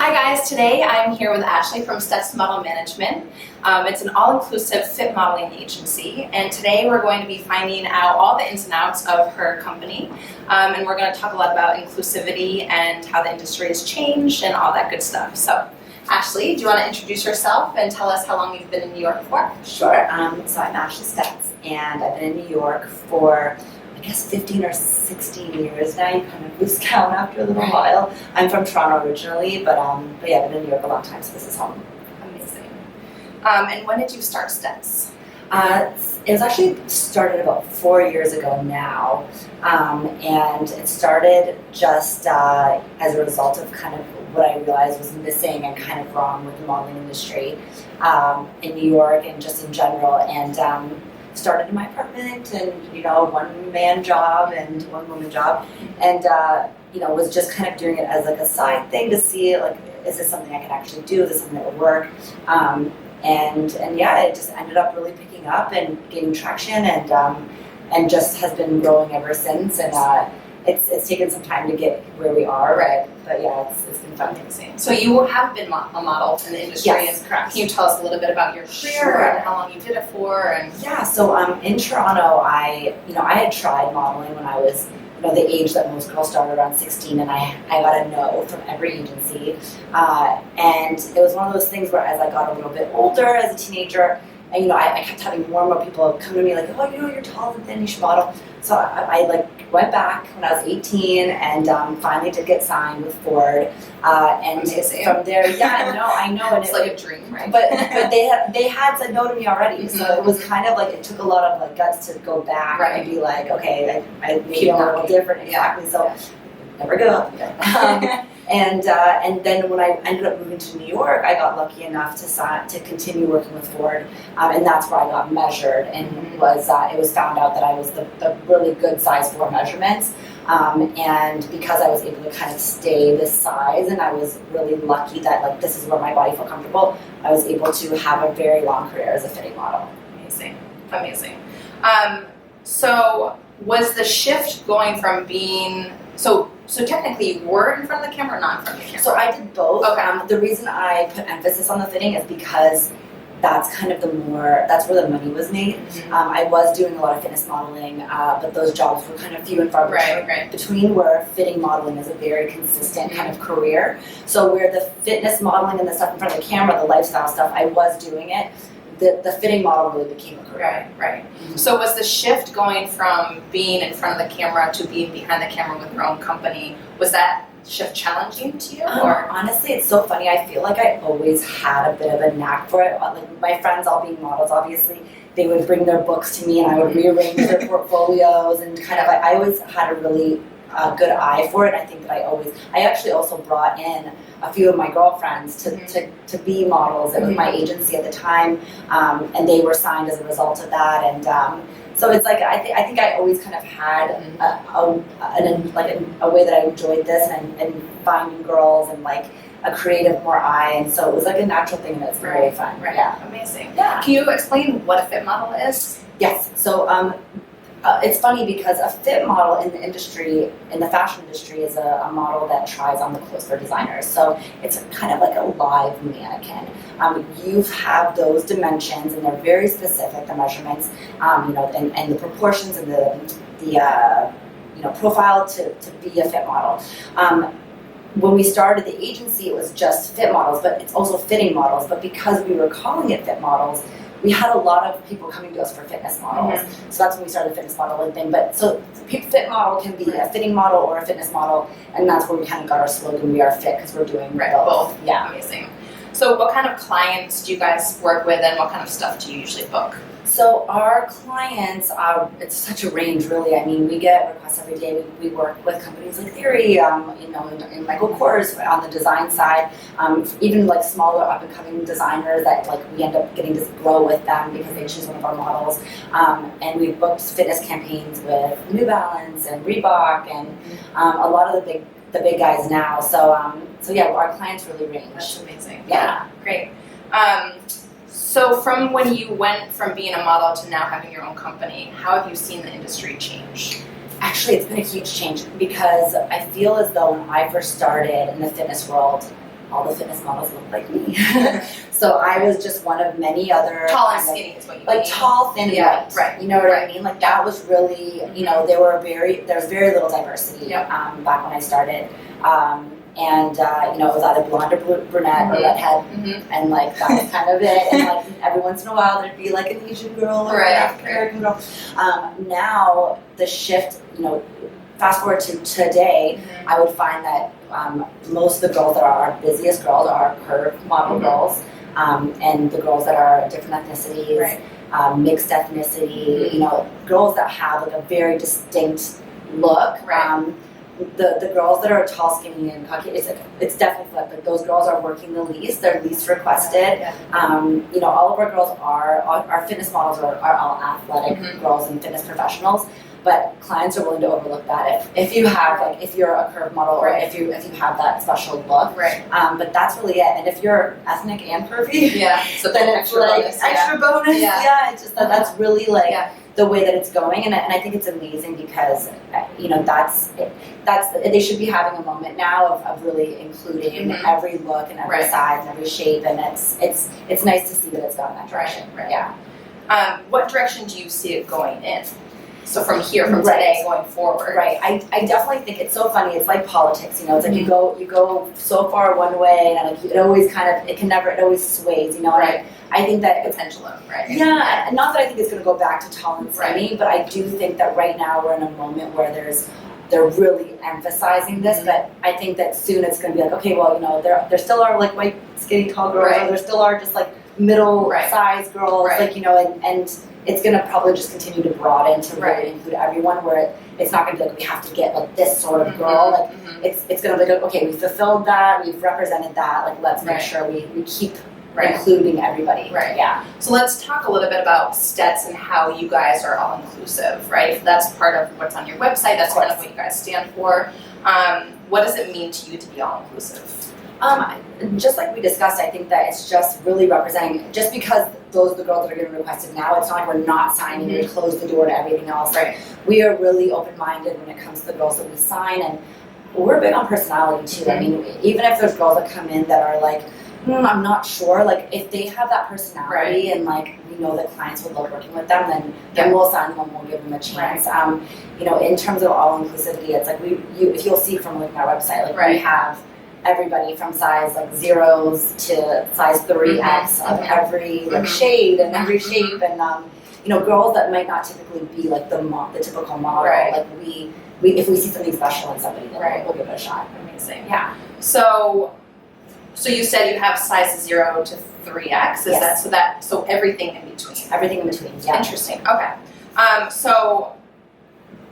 Hi guys, today I'm here with Ashley from Stetts Model Management. It's an all-inclusive fit modeling agency, and today we're going to be finding out all the ins and outs of her company, and we're going to talk a lot about inclusivity and how the industry has changed and all that good stuff. So Ashley, do you want to introduce yourself and tell us how long you've been in New York for? Sure. So I'm Ashley Stetts, and I've been in New York for I guess 15 or 16 years now. You kind of lose count after a little while. I'm from Toronto originally, but yeah, I've been in New York a long time, so this is home. Amazing. And when did you start Stetts? It was actually started about 4 years ago now, and it started just as a result of kind of what I realized was missing and kind of wrong with the modeling industry in New York and just in general. And started in my apartment, and one-man job and one-woman job, and was just kind of doing it as like a side thing to see like, is this something I can actually do? Is this something that will work? And yeah, it just ended up really picking up and gaining traction, and just has been growing ever since. And it's taken some time to get where we are, right? But yeah, it's been fun. Amazing. So you have been a model in the industry, yes. Correct? Can you tell us a little bit about your career Sure. and how long you did it for? And yeah, so in Toronto, I had tried modeling when I was the age that most girls start around 16, and I got a no from every agency, and it was one of those things where as I got a little bit older as a teenager, and I kept having more and more people come to me like, oh, you're tall and thin, you should model. So I went back when I was 18 and finally did get signed with Ford, and from there, I know, and it's like a dream, right? But they had said no to me already, so it was kind of like it took a lot of like guts to go back and be like, okay, I maybe I'm a little different, exactly. So never give up. And then when I ended up moving to New York, I got lucky enough to continue working with Ford, and that's where I got measured, and it was found out that I was the really good size for measurements, and because I was able to kind of stay this size, and I was really lucky that like this is where my body felt comfortable, I was able to have a very long career as a fitting model. Amazing. So was the shift going from being so technically you were in front of the camera or not in front of the camera? So I did both. Okay. The reason I put emphasis on the fitting is because that's kind of that's where the money was made. Mm-hmm. I was doing a lot of fitness modeling, but those jobs were kind of few and far between, where fitting modeling is a very consistent kind of career. So where the fitness modeling and the stuff in front of the camera, the lifestyle stuff, I was doing it. The fitting model really became a career. Right. Mm-hmm. So was the shift going from being in front of the camera to being behind the camera with your own company, was that shift challenging to you? Or honestly, it's so funny. I feel like I always had a bit of a knack for it. Like my friends all being models, obviously, they would bring their books to me and I would rearrange their portfolios, and kind of I always had a really good eye for it. I think that I actually also brought in a few of my girlfriends to be models. It was my agency at the time, and they were signed as a result of that. And so it's like I think I always kind of had a way that I enjoyed this and finding girls and like a creative more eye, and so it was like a natural thing, and it's very fun. Right. Yeah. Amazing. Yeah. Can you explain what a fit model is? Yes. So it's funny because a fit model in the industry, in the fashion industry, is a model that tries on the clothes for designers. So it's kind of like a live mannequin. You have those dimensions, and they're very specific, the measurements, and the proportions and the profile to be a fit model. When we started the agency, it was just fit models, but it's also fitting models. But because we were calling it fit models, we had a lot of people coming to us for fitness models. Mm-hmm. So that's when we started the fitness modeling thing. But so fit model can be a fitting model or a fitness model, and that's where we kind of got our slogan, "We are fit," because we're doing both. Yeah. Amazing. So what kind of clients do you guys work with, and what kind of stuff do you usually book? So our clients, it's such a range, really. I mean, we get requests every day. We work with companies like Theory, in Michael Kors on the design side, even like smaller up-and-coming designers that like we end up getting to grow with them because they choose one of our models. And we've booked fitness campaigns with New Balance and Reebok and a lot of the big guys now. So yeah, our clients really range. That's amazing. Yeah. Great. So from when you went from being a model to now having your own company, how have you seen the industry change? Actually, it's been a huge change because I feel as though when I first started in the fitness world, all the fitness models look like me. So I was just one of many other Tall and skinny is what you mean. like tall, thin, Yeah, white. right. You know what Right. I mean? Like that was really, you know, there was very little diversity back when I started. And you know, it was either blonde or brunette or redhead, and like that was kind of it. And like every once in a while, there'd be like an Asian girl or an African American girl. Now the shift, you know, fast forward to today, I would find that most of the girls that are our busiest girls are curve model girls, and the girls that are different ethnicities, mixed ethnicity, you know, girls that have like a very distinct look. The girls that are tall, skinny, and Caucasian, it's definitely flipped. Like those girls are working the least; they're least requested. You know, all of our girls our fitness models are all athletic girls and fitness professionals. But clients are willing to overlook that if you have like if you're a curve model or if you have that special look. But that's really it. And if you're ethnic and curvy, so then it's like extra bonus. It's just that's really like the way that it's going, and I think it's amazing because you know that's they should be having a moment now of really including every look and every size and every shape, and it's nice to see that it's gone that direction. What direction do you see it going in? So from here, from today going forward. I definitely think it's so funny. It's like politics, you know. It's like you go so far one way, and like it always it always sways, you know. And I think that the pendulum, Yeah, not that I think it's going to go back to tall and skinny, but I do think that right now we're in a moment where they're really emphasizing this. But I think that soon it's going to be like, okay, well, you know, there still are like white, skinny, tall girls, or there still are just like middle size girls, like, you know, and it's going to probably just continue to broaden to really include everyone, where it's not going to be like we have to get like this sort of girl. Like it's going to be like, okay, we fulfilled that, we've represented that, like let's make sure we keep including everybody. So let's talk a little bit about Stetts and how you guys are all inclusive, right? That's part of what's on your website. That's kind of what you guys stand for. What does it mean to you to be all inclusive? Just like we discussed, I think that it's just really representing, just because those are the girls that are getting requested now, it's not like we're not signing, we close the door to everything else. We are really open-minded when it comes to the girls that we sign, and we're big on personality too. I mean, even if there's girls that come in that are like, I'm not sure, like if they have that personality and like we know that clients would love working with them, then we'll sign them and we'll give them a chance. You know, in terms of all inclusivity, it's like if you'll see from looking at our website, like we have everybody from size like 0s to size 3X of every like shade and every shape, and you know, girls that might not typically be like the typical model. Like we if we see something special in somebody, then we'll give it a shot. Amazing. So you said you have sizes 0 to 3X. Is that so everything in between? Everything in between. Interesting. Okay. So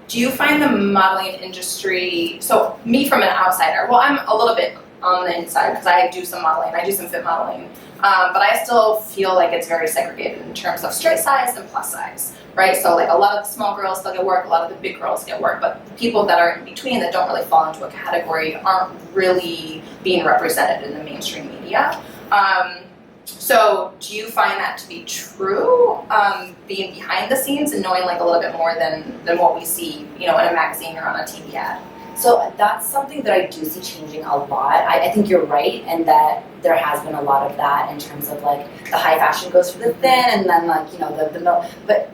do you find the modeling industry, so me from an outsider, well, I'm a little bit on the inside because I do some modeling, I do some fit modeling, but I still feel like it's very segregated in terms of straight size and plus size, right? So like a lot of the small girls still get work, a lot of the big girls get work, but the people that are in between that don't really fall into a category aren't really being represented in the mainstream media. So do you find that to be true, being behind the scenes and knowing like a little bit more than what we see, you know, in a magazine or on a TV ad? So that's something that I do see changing a lot. I think you're right, and that there has been a lot of that in terms of like the high fashion goes for the thin, and then like, you know, but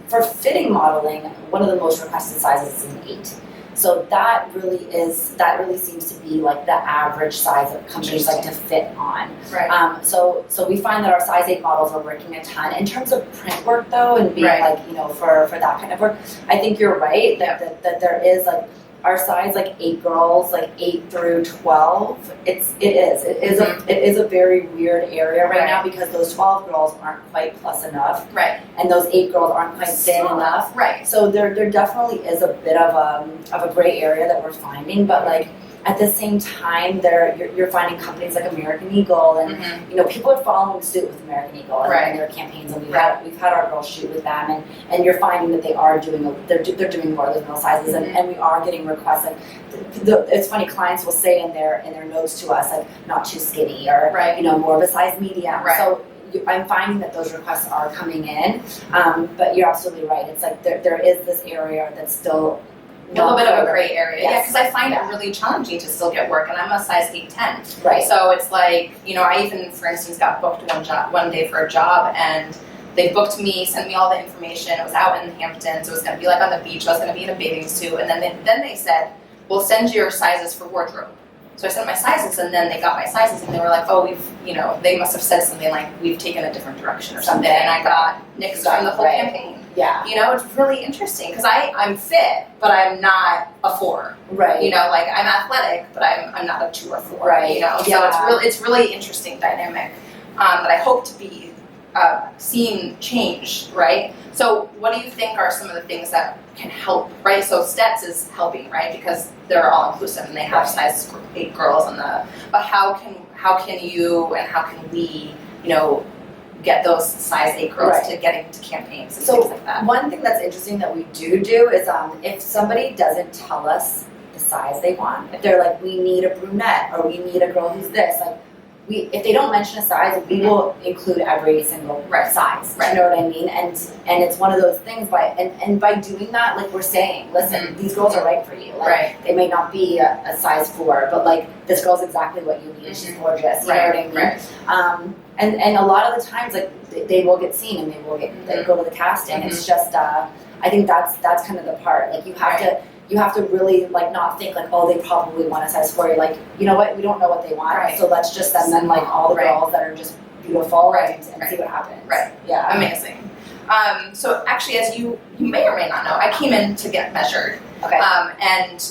for fitting modeling, one of the most requested sizes is an 8. So that really seems to be like the average size that companies like to fit on. So we find that our size 8 models are working a ton. In terms of print work though, and being like, you know, for that kind of work, I think you're right that there is like our size like 8 girls, like 8 through 12, it is a very weird area right now, because those 12 girls aren't quite plus enough, and those 8 girls aren't quite thin enough, so there definitely is a bit of a gray area that we're finding, but like at the same time, you're finding companies like American Eagle, and you know, people are following suit with American Eagle and their campaigns, and we've had our girls shoot with them, and you're finding that they're doing more of those middle sizes, and we are getting requests. Like it's funny, clients will say in their notes to us like not too skinny, or you know, more of a size medium. So I'm finding that those requests are coming in, but you're absolutely right. It's like there is this area that's still little bit of a gray area. Yes. Yeah, because I find it really challenging to still get work, and I'm a size 8'10". Right. So it's like, I even, for instance, got booked one day for a job, and they booked me, sent me all the information. It was out in the Hamptons. It was going to be like on the beach. I was going to be in a bathing suit, and then they said, "We'll send you your sizes for wardrobe." So I sent my sizes, and then they got my sizes, and they were like, "Oh, they must have said something like, we've taken a different direction or something." And I got nixed from the whole campaign. Yeah. It's really interesting because I'm fit, but I'm not a 4. Right. Like I'm athletic, but I'm not a 2 or 4. Right. So it's really interesting dynamic that I hope to be seeing change, right? So what do you think are some of the things that can help, right? So Stetts is helping, right? Because they're all inclusive and they have size 8 girls but how can you and how can we, get those size 8 girls to getting to campaigns and things like that? One thing that's interesting that we do is if somebody doesn't tell us the size they want, if they're like, we need a brunette or we need a girl who's this, like if they don't mention a size, we will include every single size. Right. You know what I mean? And it's one of those things by doing that, like we're saying, listen, these girls are right for you. Like they may not be a size 4, but like this girl's exactly what you need. She's gorgeous. You know what I mean? Right. And a lot of the times, like they will get seen and they will they go to the casting. It's just I think that's kind of the part. Like you have to really like not think like, oh, they probably want a size 4. You're like, you know what, we don't know what they want, so let's just send them like all the girls that are just beautiful and see what happens. Right. Yeah. Amazing. So actually, as you may or may not know, I came in to get measured. Okay. And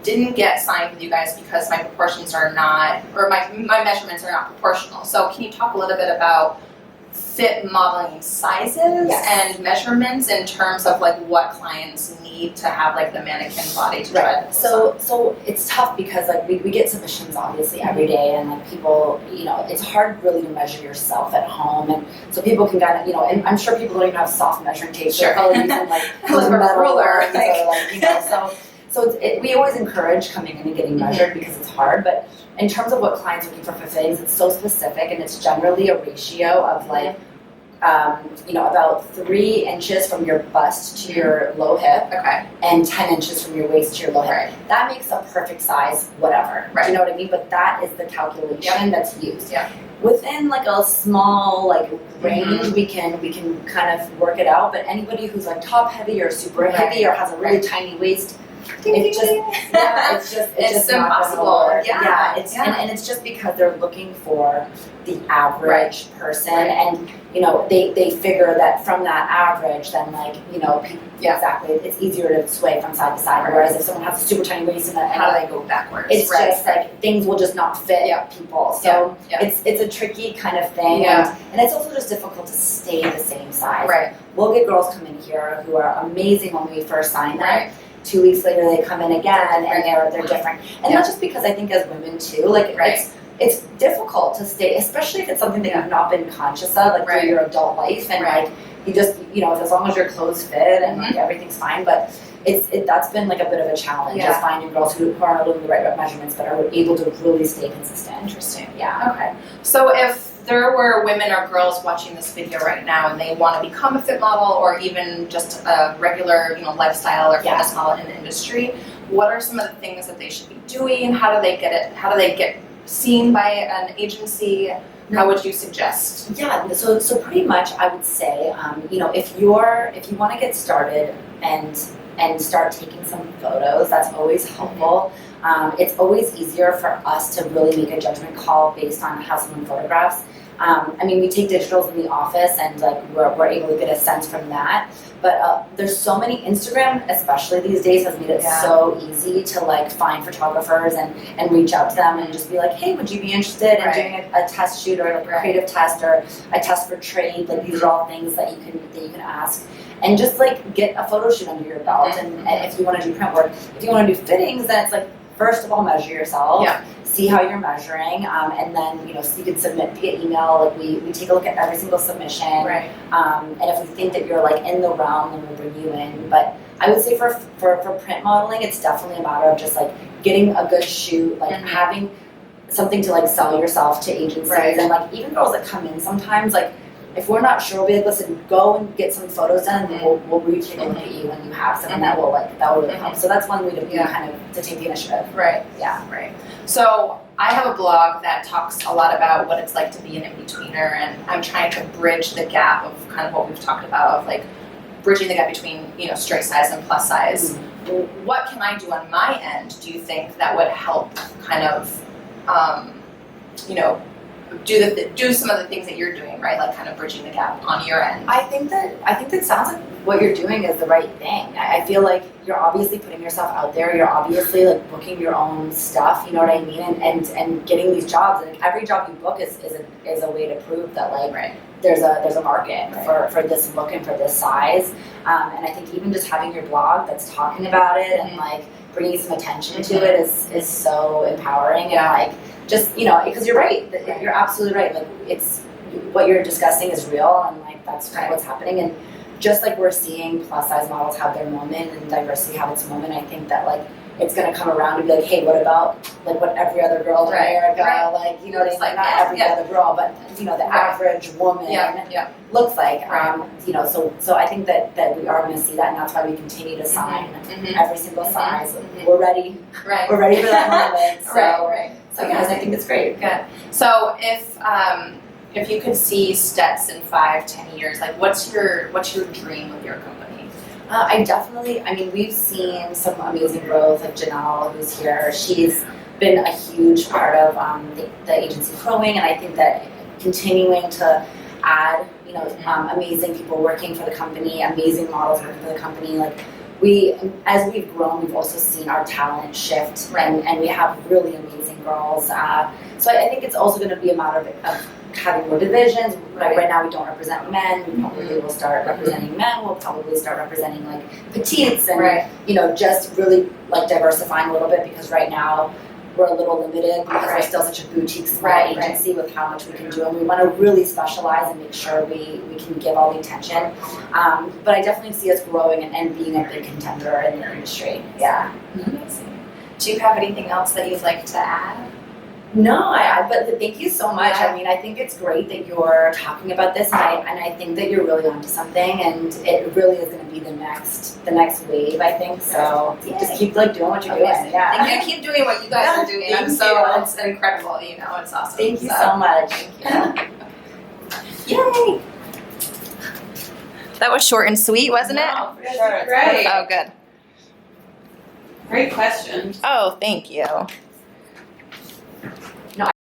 didn't get signed with you guys because my proportions are not, or my measurements are not proportional. So can you talk a little bit about fit modeling sizes and measurements in terms of like what clients need to have like the mannequin body to try to so it's tough because like we get submissions obviously every day, and like people, it's hard really to measure yourself at home, and so people can kind of, and I'm sure people don't even have soft measuring tape. Sure. They're probably using like a ruler, so we always encourage coming in and getting measured because it's hard, but in terms of what clients are looking for fittings, it's so specific, and it's generally a ratio of like, about 3 inches from your bust to your low hip, and 10 inches from your waist to your low hip. Right. That makes a perfect size, whatever. Right. Do you know what I mean? But that is the calculation that's used. Yeah. Within like a small like range, we can kind of work it out. But anybody who's like top heavy or super heavy or has a really tiny waist, it's just impossible. And it's just because they're looking for the average person, and they figure that from that average, then like exactly, it's easier to sway from side to side. Whereas if someone has a super tiny waist and how do they go backwards? It's just like things will just not fit people. So it's a tricky kind of thing, and it's also just difficult to stay the same size. Right. We'll get girls come in here who are amazing when we first sign them. 2 weeks later they come in again and they're different. And not just because I think as women too, like it's difficult to stay, especially if it's something that you've not been conscious of like through your adult life, and like you just as long as your clothes fit and like everything's fine. But that's been like a bit of a challenge, is finding girls who are not only the right measurements but are able to really stay consistent. Interesting. Yeah. Okay. So if there were women or girls watching this video right now and they want to become a fit model or even just a regular, lifestyle or fitness model in the industry, what are some of the things that they should be doing? How do they get it? How do they get seen by an agency? How would you suggest? Yeah, so pretty much I would say, if you want to get started and start taking some photos, that's always helpful. It's always easier for us to really make a judgment call based on how someone photographs. We take digitals in the office, and like we're able to get a sense from that. But there's so many, Instagram especially these days has made it so easy to like find photographers and reach out to them and just be like, hey, would you be interested in doing a test shoot or like a creative test or a test for trade? Like these are all things that you can ask. And just like get a photo shoot under your belt. And if you want to do print work, if you want to do fittings, then it's like, first of all, measure yourself. See how you're measuring, and then so you can submit via email. Like we take a look at every single submission, and if we think that you're like in the realm, then we'll bring you in. But I would say for print modeling, it's definitely a matter of just like getting a good shoot, like having something to like sell yourself to agencies, and like even girls that come in sometimes like if we're not sure, we'll be like, listen, go and get some photos done, and then we'll retake a look at you when you have some, and that will really help. So that's one way to be kind of to take the initiative. Right. Yeah. Right. So I have a blog that talks a lot about what it's like to be an in-betweener, and I'm trying to bridge the gap of kind of what we've talked about, of like bridging the gap between, you know, straight size and plus size. What can I do on my end, do you think, that would help kind of, you know, do some of the things that you're doing, right? Like kind of bridging the gap on your end. I think that sounds like what you're doing is the right thing. I feel like you're obviously putting yourself out there. You're obviously like booking your own stuff. You know what I mean? And getting these jobs. And every job you book is a way to prove that like there's a market for this look and for this size. And I think even just having your blog that's talking about it and like bringing some attention to it is so empowering. And like just, you know, because you're right. You're absolutely right. Like it's what you're discussing is real, and like that's kind of what's happening. And just like we're seeing plus size models have their moment and diversity have its moment, I think that like it's gonna come around and be like, hey, what about like what every other girl in America, like, you know what I mean? Like not every other girl, but you know, the average woman looks like. You know, so I think that we are gonna see that, and that's why we continue to sign every single size. We're ready. Right. We're ready for that moment. So so guys, I think it's great. Good. So if you could see Stetts in 5-10 years, like what's your dream of your company? I mean, we've seen some amazing growth. Like Janelle, who's here, she's been a huge part of the agency growing, and I think that continuing to add, you know, amazing people working for the company, amazing models working for the company, like. As we've grown, we've also seen our talent shift, and we have really amazing girls. So I think it's also going to be a matter of having more divisions. Right now, we don't represent men. We probably will start representing men. We'll probably start representing like petites, and you know, just really like diversifying a little bit, because right now we're a little limited because we're still such a boutique small agency with how much we can do, and we want to really specialize and make sure we can give all the attention. But I definitely see us growing and being a big contender in the industry. Yeah. Amazing. Do you have anything else that you'd like to add? No, but thank you so much. I mean, I think it's great that you're talking about this, and I think that you're really onto something, and it really is going to be the next wave, I think. So just keep like doing what you're doing. Yeah, keep doing what you guys are doing. It's incredible. You know, it's awesome. Thank you so much. Thank you. Yay! That was short and sweet, wasn't it? For sure. Great. Oh, good. Great question. Oh, thank you.